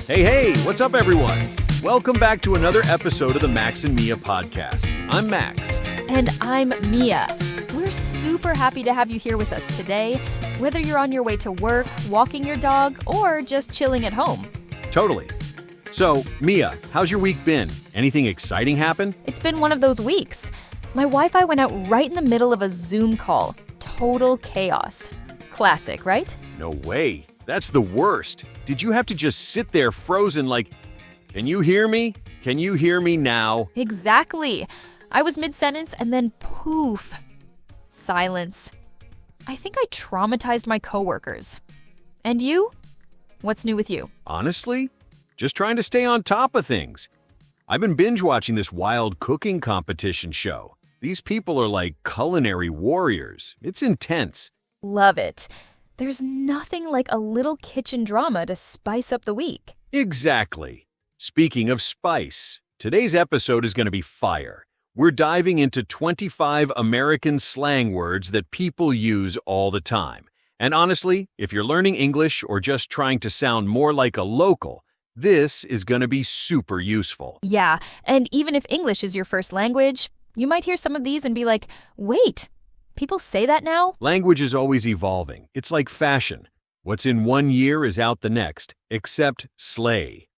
Hey, what's up, everyone? Welcome back to another episode of the Max&MiaPodcast. I'm Max. And I'm Mia. We're super happy to have you here with us today, whether you're on your way to work, walking your dog, or just chilling at home. Totally. So, Mia, how's your week been? Anything exciting happen? It's been one of those weeks. My Wi-Fi went out right in the middle of a Zoom call. Total chaos. Classic, right? No way. That's the worst. Did you have to just sit there frozen like, can you hear me? Can you hear me now? Exactly. I was mid-sentence and then poof. Silence. I think I traumatized my coworkers. And you? What's new with you? Honestly, just trying to stay on top of things. I've been binge-watching this wild cooking competition show. These people are like culinary warriors. It's intense. Love it. There's nothing like a little kitchen drama to spice up the week. Exactly. Speaking of spice, today's episode is going to be fire. We're diving into 25 American slang words that people use all the time. And honestly, if you're learning English or just trying to sound more like a local, this is going to be super useful. Yeah, and even if English is your first language, you might hear some of these and be like, wait, people say that now? Language is always evolving. It's like fashion. What's in one year is out the next, except slay.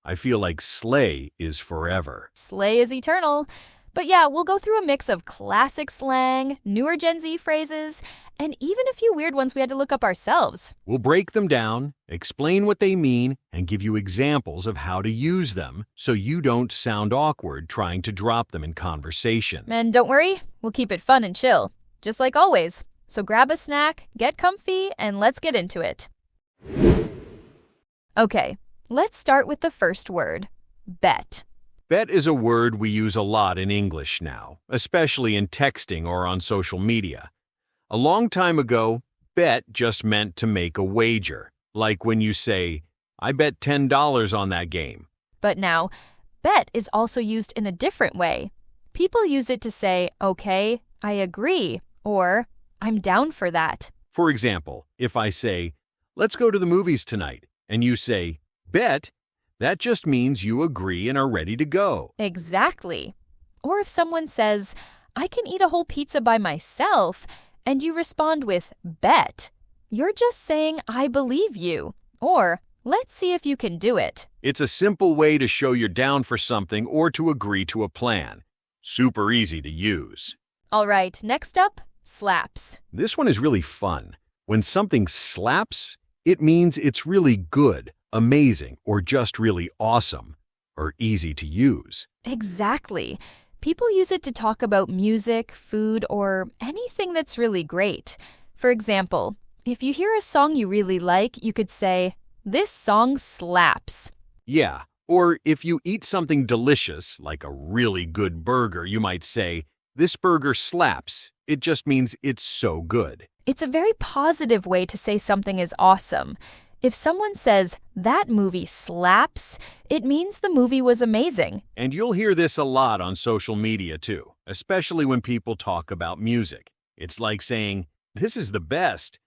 I feel like slay is forever. Slay is eternal. But yeah, we'll go through a mix of classic slang, newer Gen Z phrases, and even a few weird ones we had to look up ourselves. We'll break them down, explain what they mean, and give you examples of how to use them so you don't sound awkward trying to drop them in conversation. And don't worry, we'll keep it fun and chill, just like always. So grab a snack, get comfy, and let's get into it. Okay, let's start with the first word, bet. Bet is a word we use a lot in English now, especially in texting or on social media. A long time ago, bet just meant to make a wager, like when you say, I bet $10 on that game. But now, bet is also used in a different way. People use it to say, okay, I agree, or I'm down for that. For example, if I say, let's go to the movies tonight, and you say, bet, that just means you agree and are ready to go. Exactly. Or if someone says, I can eat a whole pizza by myself, and you respond with bet, you're just saying I believe you, or let's see if you can do it. It's a simple way to show you're down for something or to agree to a plan. Super easy to use. All right, next up, slaps. This one is really fun. When something slaps, it means it's really good, amazing, or just really awesome, or easy to use. Exactly. People use it to talk about music, food, or anything that's really great. For example, if you hear a song you really like, you could say, this song slaps. Yeah, or if you eat something delicious, like a really good burger, you might say, this burger slaps. It just means it's so good. It's a very positive way to say something is awesome. If someone says, that movie slaps, it means the movie was amazing. And you'll hear this a lot on social media too, especially when people talk about music. It's like saying, this is the best.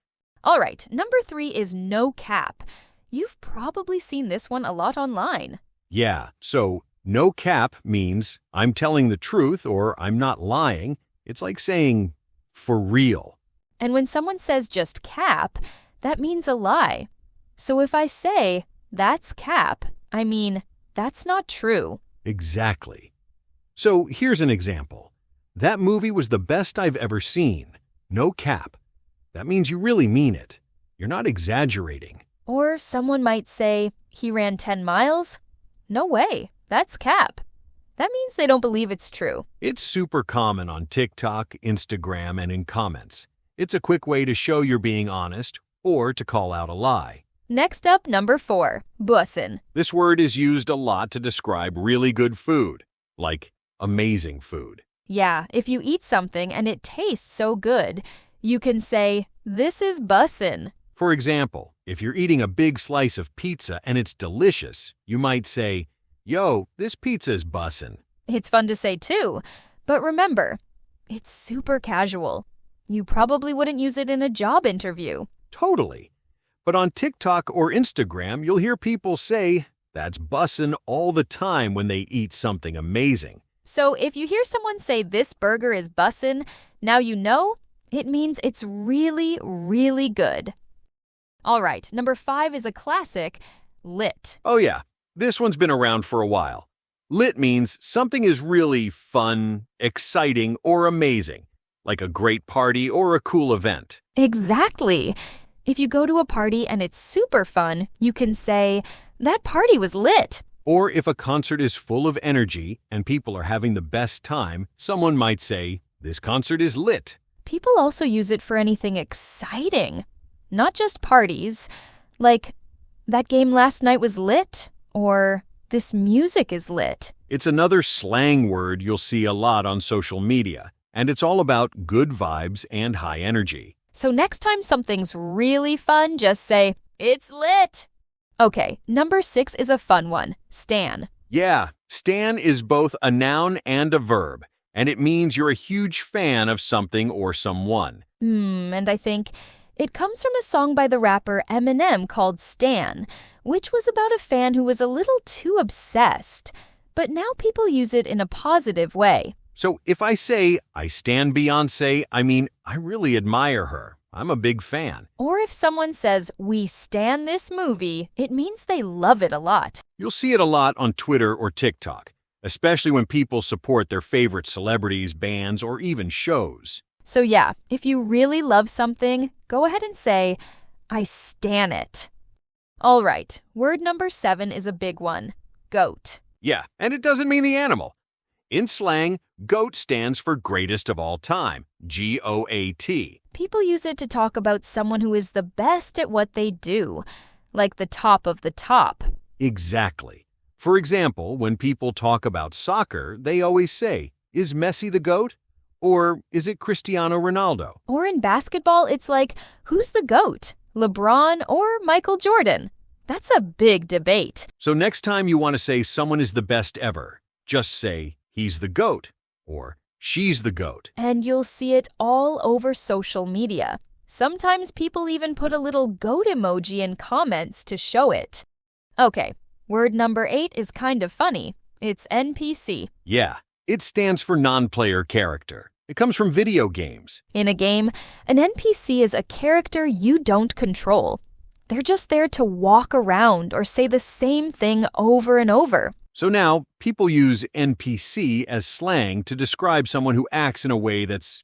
All right, number 3 is no cap. You've probably seen this one a lot online. Yeah, so no cap means I'm telling the truth or I'm not lying. It's like saying, for real. And when someone says just cap, that means a lie. So if I say, that's cap, I mean, that's not true. Exactly. So here's an example. That movie was the best I've ever seen. No cap. That means you really mean it. You're not exaggerating. Or someone might say, he ran 10 miles? No way, that's cap. That means they don't believe it's true. It's super common on TikTok, Instagram, and in comments. It's a quick way to show you're being honest or to call out a lie. Next up, number 4, bussin'. This word is used a lot to describe really good food, like amazing food. Yeah, if you eat something and it tastes so good, you can say, this is bussin'. For example, if you're eating a big slice of pizza and it's delicious, you might say, yo, this pizza is bussin'. It's fun to say too, but remember, it's super casual. You probably wouldn't use it in a job interview. Totally. But on TikTok or Instagram, you'll hear people say, That's bussin' all the time when they eat something amazing. So if you hear someone say this burger is bussin', now you know it means it's really, really good. All right, number 5 is a classic, lit. Oh yeah, this one's been around for a while. Lit means something is really fun, exciting, or amazing, like a great party or a cool event. Exactly. If you go to a party and it's super fun, you can say, that party was lit. Or if a concert is full of energy and people are having the best time, someone might say, this concert is lit. People also use it for anything exciting, not just parties, like, that game last night was lit, or this music is lit. It's another slang word you'll see a lot on social media, and it's all about good vibes and high energy. So next time something's really fun, just say, it's lit. Okay, number 6 is a fun one, stan. Yeah, stan is both a noun and a verb, and it means you're a huge fan of something or someone. And I think it comes from a song by the rapper Eminem called Stan, which was about a fan who was a little too obsessed. But now people use it in a positive way. So if I say, I stan Beyoncé, I mean, I really admire her. I'm a big fan. Or if someone says, we stan this movie, it means they love it a lot. You'll see it a lot on Twitter or TikTok, especially when people support their favorite celebrities, bands, or even shows. So yeah, if you really love something, go ahead and say, I stan it. All right, word number 7 is a big one, goat. Yeah, and it doesn't mean the animal. In slang, GOAT stands for greatest of all time, G-O-A-T. People use it to talk about someone who is the best at what they do, like the top of the top. Exactly. For example, when people talk about soccer, they always say, is Messi the GOAT? Or is it Cristiano Ronaldo? Or in basketball, it's like, who's the GOAT? LeBron or Michael Jordan? That's a big debate. So next time you want to say someone is the best ever, just say, he's the GOAT, or she's the GOAT. And you'll see it all over social media. Sometimes people even put a little goat emoji in comments to show it. Okay, word number 8 is kind of funny. It's NPC. Yeah, it stands for non-player character. It comes from video games. In a game, an NPC is a character you don't control. They're just there to walk around or say the same thing over and over. So now, people use NPC as slang to describe someone who acts in a way that's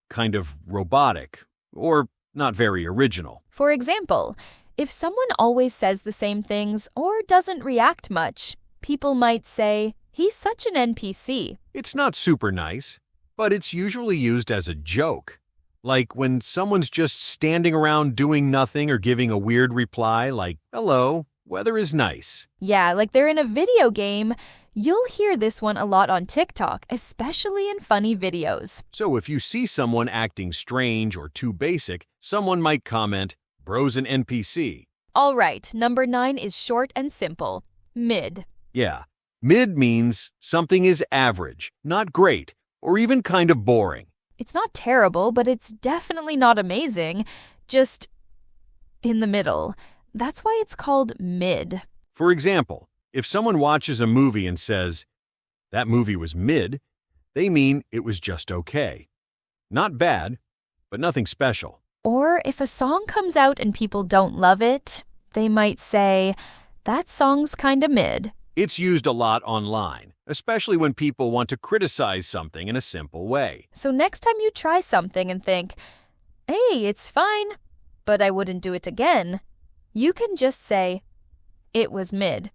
kind of robotic or not very original. For example, if someone always says the same things or doesn't react much, people might say, he's such an NPC. It's not super nice, but it's usually used as a joke. Like when someone's just standing around doing nothing or giving a weird reply like, hello, weather is nice. Yeah, like they're in a video game. You'll hear this one a lot on TikTok, especially in funny videos. So if you see someone acting strange or too basic, someone might comment, bro's an NPC. All right, number 9 is short and simple. Mid. Yeah, mid means something is average, not great, or even kind of boring. It's not terrible, but it's definitely not amazing. Just in the middle. That's why it's called mid. For example, if someone watches a movie and says, that movie was mid, they mean it was just okay. Not bad, but nothing special. Or if a song comes out and people don't love it, they might say, that song's kinda mid. It's used a lot online, especially when people want to criticize something in a simple way. So next time you try something and think, hey, it's fine, but I wouldn't do it again, you can just say, it was mid.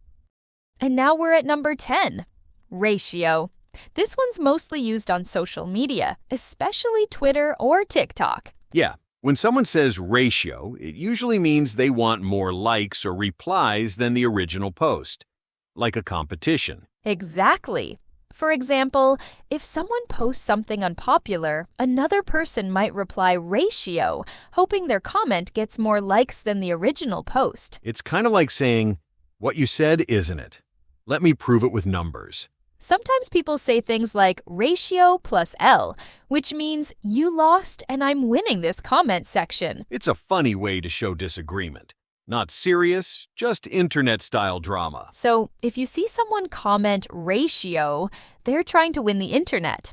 And now we're at number 10, ratio. This one's mostly used on social media, especially Twitter or TikTok. Yeah, when someone says ratio, it usually means they want more likes or replies than the original post, like a competition. Exactly. For example, if someone posts something unpopular, another person might reply ratio, hoping their comment gets more likes than the original post. It's kind of like saying, what you said, isn't it? Let me prove it with numbers. Sometimes people say things like ratio plus L, which means you lost and I'm winning this comment section. It's a funny way to show disagreement. Not serious, just internet-style drama. So, if you see someone comment ratio, they're trying to win the internet.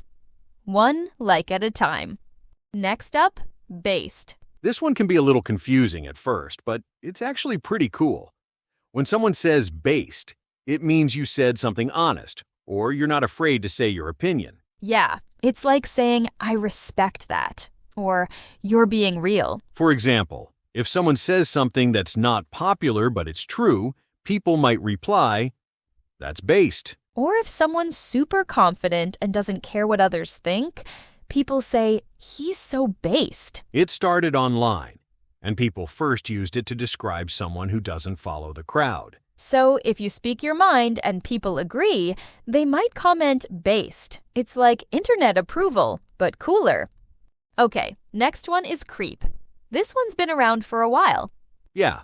One like at a time. Next up, based. This one can be a little confusing at first, but it's actually pretty cool. When someone says based, it means you said something honest, or you're not afraid to say your opinion. Yeah, it's like saying, I respect that, or you're being real. For example, if someone says something that's not popular but it's true, people might reply, that's based. Or if someone's super confident and doesn't care what others think, people say, he's so based. It started online, and people first used it to describe someone who doesn't follow the crowd. So if you speak your mind and people agree, they might comment based. It's like internet approval, but cooler. Okay, next one is creep. This one's been around for a while. Yeah,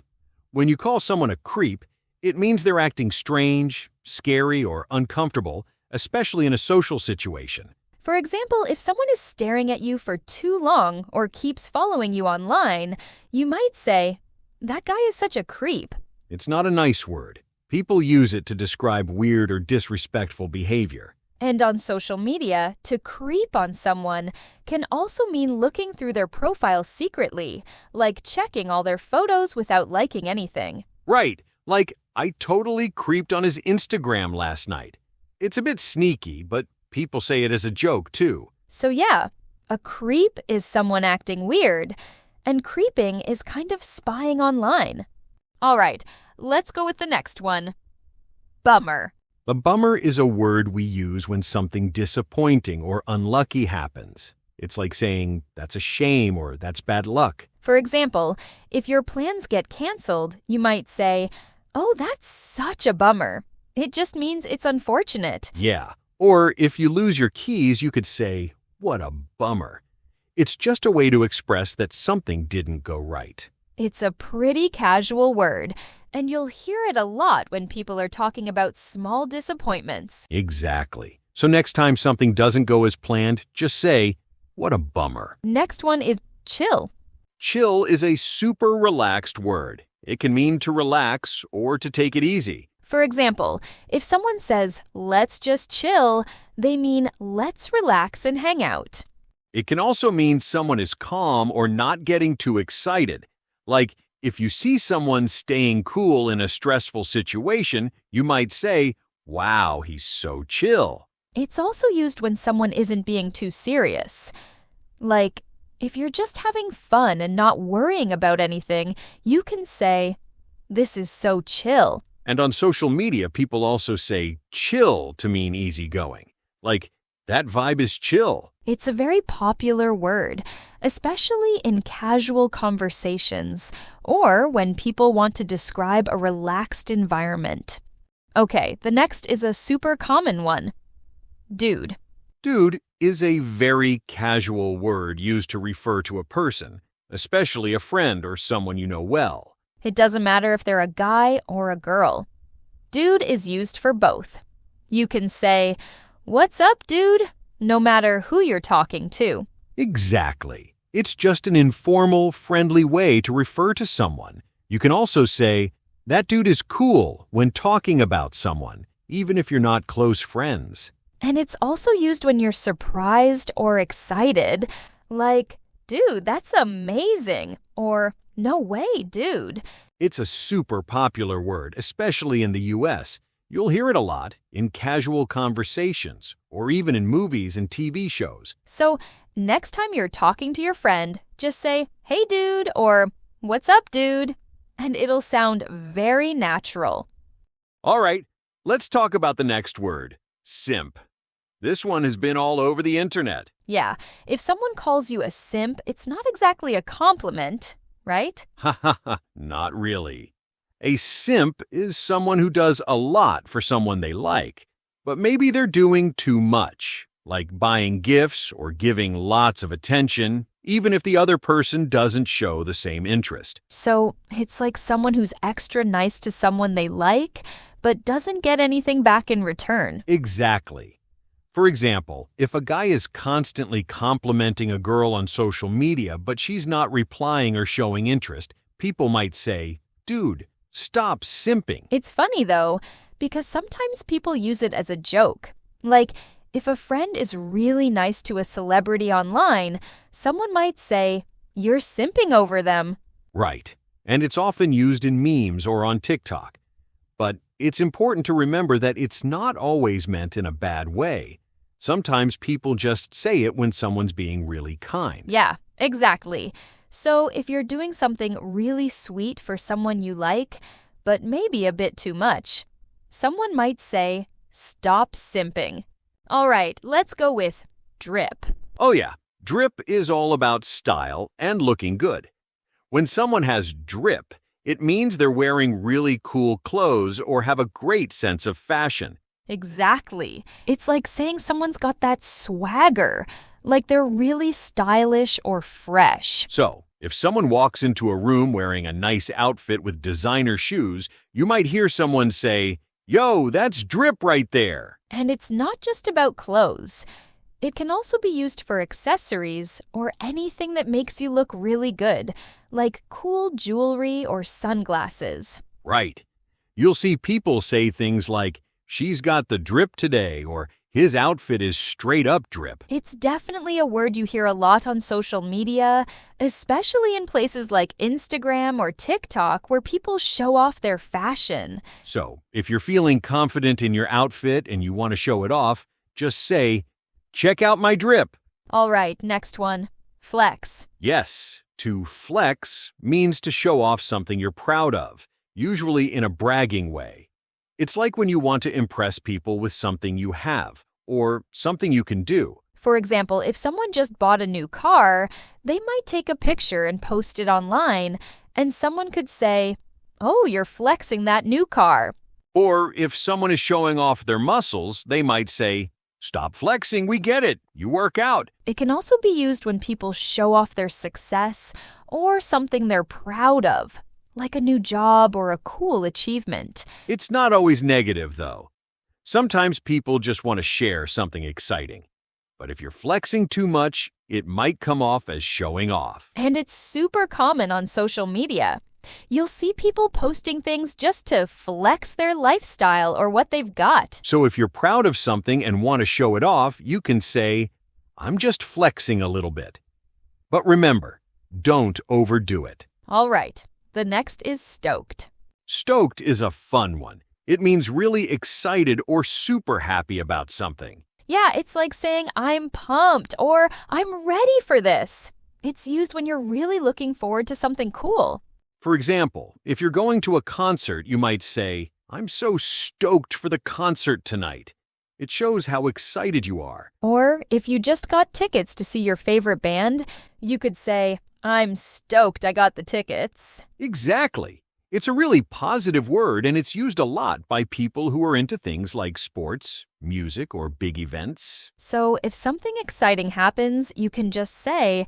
when you call someone a creep, it means they're acting strange, scary, or uncomfortable, especially in a social situation. For example, if someone is staring at you for too long or keeps following you online, you might say, that guy is such a creep. It's not a nice word. People use it to describe weird or disrespectful behavior. And on social media, to creep on someone can also mean looking through their profile secretly, like checking all their photos without liking anything. Right, like I totally creeped on his Instagram last night. It's a bit sneaky, but people say it as a joke too. So yeah, a creep is someone acting weird, and creeping is kind of spying online. All right, let's go with the next one. Bummer. A bummer is a word we use when something disappointing or unlucky happens. It's like saying, that's a shame or that's bad luck. For example, if your plans get canceled, you might say, oh, that's such a bummer. It just means it's unfortunate. Yeah. Or if you lose your keys, you could say, what a bummer. It's just a way to express that something didn't go right. It's a pretty casual word, and you'll hear it a lot when people are talking about small disappointments. Exactly. So next time something doesn't go as planned, just say, what a bummer. Next one is chill. Chill is a super relaxed word. It can mean to relax or to take it easy. For example, if someone says, let's just chill, they mean let's relax and hang out. It can also mean someone is calm or not getting too excited. Like, if you see someone staying cool in a stressful situation, you might say, wow, he's so chill. It's also used when someone isn't being too serious. Like, if you're just having fun and not worrying about anything, you can say, this is so chill. And on social media, people also say chill to mean easygoing. Like, that vibe is chill. It's a very popular word, especially in casual conversations or when people want to describe a relaxed environment. Okay, the next is a super common one. Dude. Dude is a very casual word used to refer to a person, especially a friend or someone you know well. It doesn't matter if they're a guy or a girl. Dude is used for both. You can say, what's up, dude? No matter who you're talking to. Exactly. It's just an informal, friendly way to refer to someone. You can also say, that dude is cool when talking about someone, even if you're not close friends. And it's also used when you're surprised or excited, like, dude, that's amazing, or no way, dude. It's a super popular word, especially in the US. You'll hear it a lot in casual conversations or even in movies and TV shows. So next time you're talking to your friend, just say, hey, dude, or what's up, dude? And it'll sound very natural. All right, let's talk about the next word, simp. This one has been all over the internet. Yeah, if someone calls you a simp, it's not exactly a compliment, right? Ha ha ha, not really. A simp is someone who does a lot for someone they like, but maybe they're doing too much, like buying gifts or giving lots of attention, even if the other person doesn't show the same interest. So it's like someone who's extra nice to someone they like, but doesn't get anything back in return. Exactly. For example, if a guy is constantly complimenting a girl on social media, but she's not replying or showing interest, people might say, Dude, stop simping. It's funny though, because sometimes people use it as a joke. Like, if a friend is really nice to a celebrity online, someone might say, "You're simping over them." Right. And it's often used in memes or on TikTok. But it's important to remember that it's not always meant in a bad way. Sometimes people just say it when someone's being really kind. Yeah, exactly. So if you're doing something really sweet for someone you like, but maybe a bit too much, someone might say, "Stop simping." All right, let's go with drip. Oh yeah, drip is all about style and looking good. When someone has drip, it means they're wearing really cool clothes or have a great sense of fashion. Exactly. It's like saying someone's got that swagger, like they're really stylish or fresh. So, if someone walks into a room wearing a nice outfit with designer shoes, you might hear someone say, "Yo, that's drip right there." And it's not just about clothes. It can also be used for accessories or anything that makes you look really good, like cool jewelry or sunglasses. Right. You'll see people say things like, "She's got the drip today," or "His outfit is straight up drip." It's definitely a word you hear a lot on social media, especially in places like Instagram or TikTok where people show off their fashion. So, if you're feeling confident in your outfit and you want to show it off, just say, "Check out my drip." All right, next one. Flex. Yes, to flex means to show off something you're proud of, usually in a bragging way. It's like when you want to impress people with something you have or something you can do. For example, if someone just bought a new car, they might take a picture and post it online, and someone could say, "Oh, you're flexing that new car." Or if someone is showing off their muscles, they might say, "Stop flexing, we get it. You work out." It can also be used when people show off their success or something they're proud of, like a new job or a cool achievement. It's not always negative, though. Sometimes people just want to share something exciting. But if you're flexing too much, it might come off as showing off. And it's super common on social media. You'll see people posting things just to flex their lifestyle or what they've got. So if you're proud of something and want to show it off, you can say, "I'm just flexing a little bit." But remember, don't overdo it. All right, the next is stoked. Stoked is a fun one. It means really excited or super happy about something. Yeah, it's like saying "I'm pumped" or "I'm ready for this." It's used when you're really looking forward to something cool. For example, if you're going to a concert, you might say, "I'm so stoked for the concert tonight." It shows how excited you are. Or if you just got tickets to see your favorite band, you could say, "I'm stoked I got the tickets." Exactly. It's a really positive word, and it's used a lot by people who are into things like sports, music, or big events. So if something exciting happens, you can just say,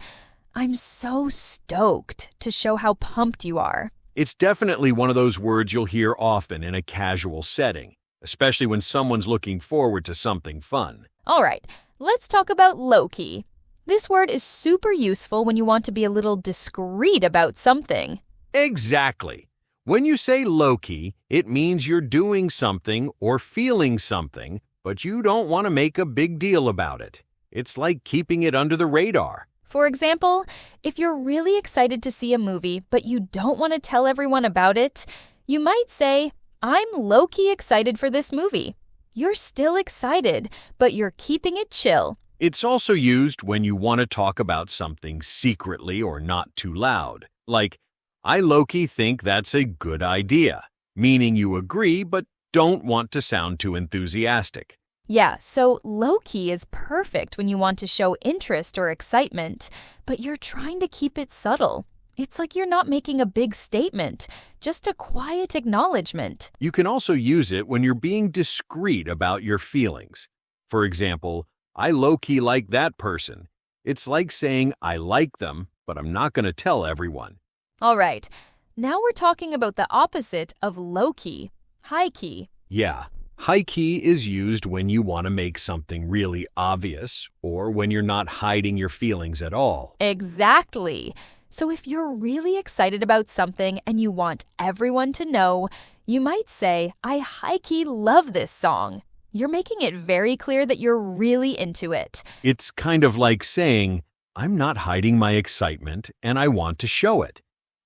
"I'm so stoked," to show how pumped you are. It's definitely one of those words you'll hear often in a casual setting, especially when someone's looking forward to something fun. All right, let's talk about low-key. This word is super useful when you want to be a little discreet about something. Exactly. When you say low-key, it means you're doing something or feeling something, but you don't want to make a big deal about it. It's like keeping it under the radar. For example, if you're really excited to see a movie, but you don't want to tell everyone about it, you might say, "I'm low-key excited for this movie." You're still excited, but you're keeping it chill. It's also used when you want to talk about something secretly or not too loud. Like, "I low-key think that's a good idea," meaning you agree but don't want to sound too enthusiastic. Yeah, so low-key is perfect when you want to show interest or excitement, but you're trying to keep it subtle. It's like you're not making a big statement, just a quiet acknowledgement. You can also use it when you're being discreet about your feelings. For example, "I low-key like that person." It's like saying, "I like them, but I'm not going to tell everyone." All right, now we're talking about the opposite of low-key, high-key. Yeah, high-key is used when you want to make something really obvious or when you're not hiding your feelings at all. Exactly. So if you're really excited about something and you want everyone to know, you might say, I Highkey love this song. You're making it very clear that you're really into it. It's kind of like saying, I'm not hiding my excitement and I want to show it.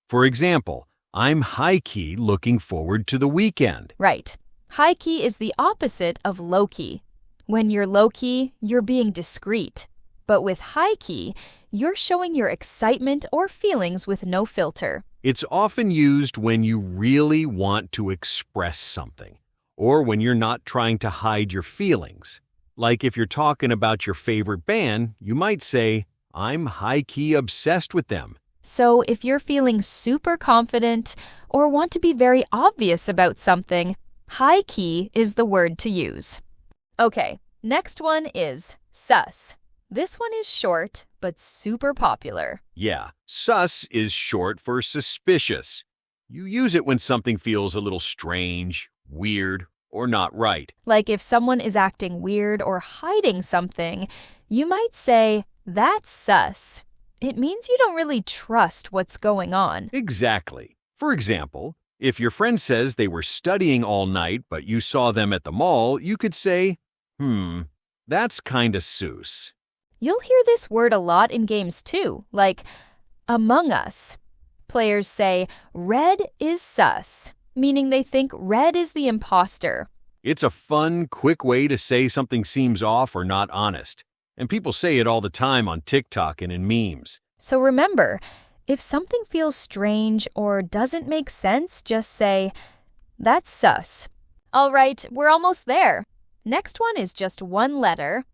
For example, I'm high-key looking forward to the weekend. Right. High-key is the opposite of low-key. When you're low-key, you're being discreet. But with high-key, you're showing your excitement or feelings with no filter. It's often used when you really want to express something, or when you're not trying to hide your feelings. Like if you're talking about your favorite band, you might say, I'm high-key obsessed with them. So if you're feeling super confident or want to be very obvious about something, high-key is the word to use. Okay, next one is sus. This one is short, but super popular. Yeah, sus is short for suspicious. You use it when something feels a little strange, weird, or not right. Like if someone is acting weird or hiding something, you might say, that's sus. It means you don't really trust what's going on. Exactly. For example, if your friend says they were studying all night but you saw them at the mall, you could say, that's kinda sus. You'll hear this word a lot in games too, like Among Us. Players say, red is sus, meaning they think red is the imposter. It's a fun, quick way to say something seems off or not honest. And people say it all the time on TikTok and in memes. So remember, if something feels strange or doesn't make sense, just say, that's sus. All right, we're almost there. Next one is just one letter,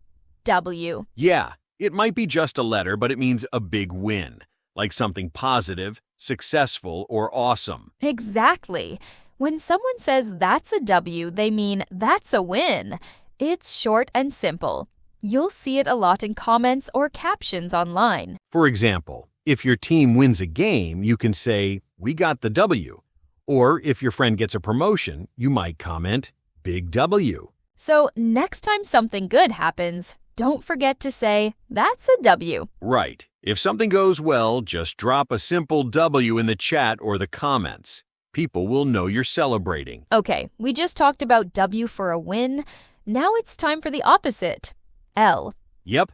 W. Yeah, it might be just a letter, but it means a big win, like something positive, successful, or awesome. Exactly. When someone says that's a W, they mean that's a win. It's short and simple. You'll see it a lot in comments or captions online. For example, if your team wins a game, you can say, we got the W. Or if your friend gets a promotion, you might comment, big W. So next time something good happens, don't forget to say, that's a W. Right. If something goes well, just drop a simple W in the chat or the comments. People will know you're celebrating. Okay, we just talked about W for a win. Now it's time for the opposite. L. Yep.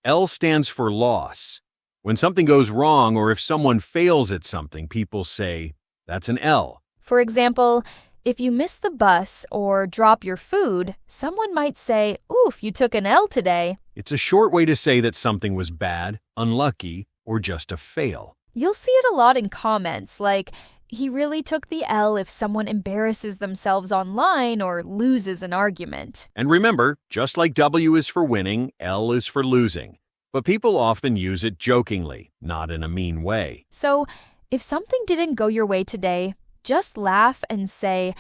L stands for loss. When something goes wrong or if someone fails at something, people say, that's an L. For example, if you miss the bus or drop your food, someone might say, oof, you took an L today. It's a short way to say that something was bad, unlucky, or just a fail. You'll see it a lot in comments, like, he really took the L if someone embarrasses themselves online or loses an argument. And remember, just like W is for winning, L is for losing. But people often use it jokingly, not in a mean way. So, if something didn't go your way today, just laugh and say,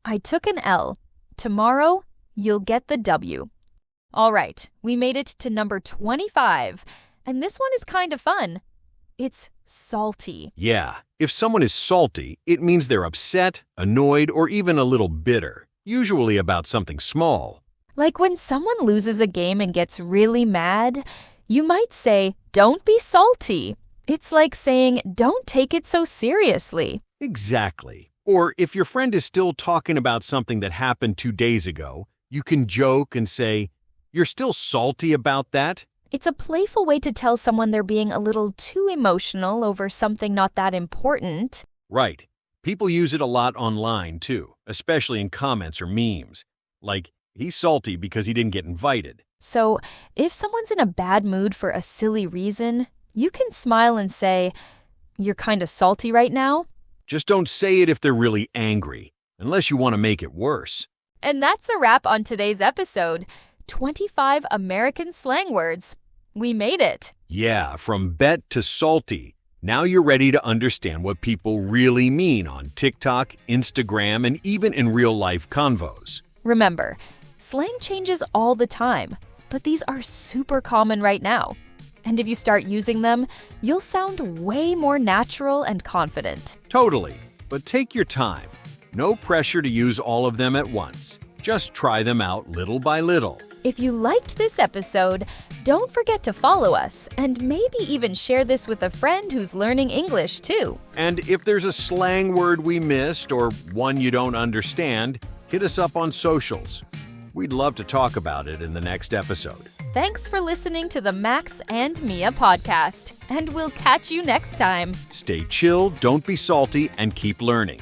I took an L. Tomorrow, you'll get the W. All right, we made it to number 25, and this one is kind of fun. It's salty. Yeah, if someone is salty, it means they're upset, annoyed, or even a little bitter, usually about something small. Like when someone loses a game and gets really mad, you might say, don't be salty. It's like saying, don't take it so seriously. Exactly. Or if your friend is still talking about something that happened 2 days ago, you can joke and say, you're still salty about that? It's a playful way to tell someone they're being a little too emotional over something not that important. Right. People use it a lot online, too, especially in comments or memes. Like, he's salty because he didn't get invited. So, if someone's in a bad mood for a silly reason, you can smile and say, you're kind of salty right now. Just don't say it if they're really angry, unless you want to make it worse. And that's a wrap on today's episode. 25 American slang words. We made it. Yeah, from bet to salty. Now you're ready to understand what people really mean on TikTok, Instagram, and even in real-life convos. Remember, slang changes all the time, but these are super common right now. And if you start using them, you'll sound way more natural and confident. Totally, but take your time. No pressure to use all of them at once. Just try them out little by little. If you liked this episode, don't forget to follow us and maybe even share this with a friend who's learning English too. And if there's a slang word we missed or one you don't understand, hit us up on socials. We'd love to talk about it in the next episode. Thanks for listening to the Max and Mia podcast, and we'll catch you next time. Stay chill, don't be salty, and keep learning.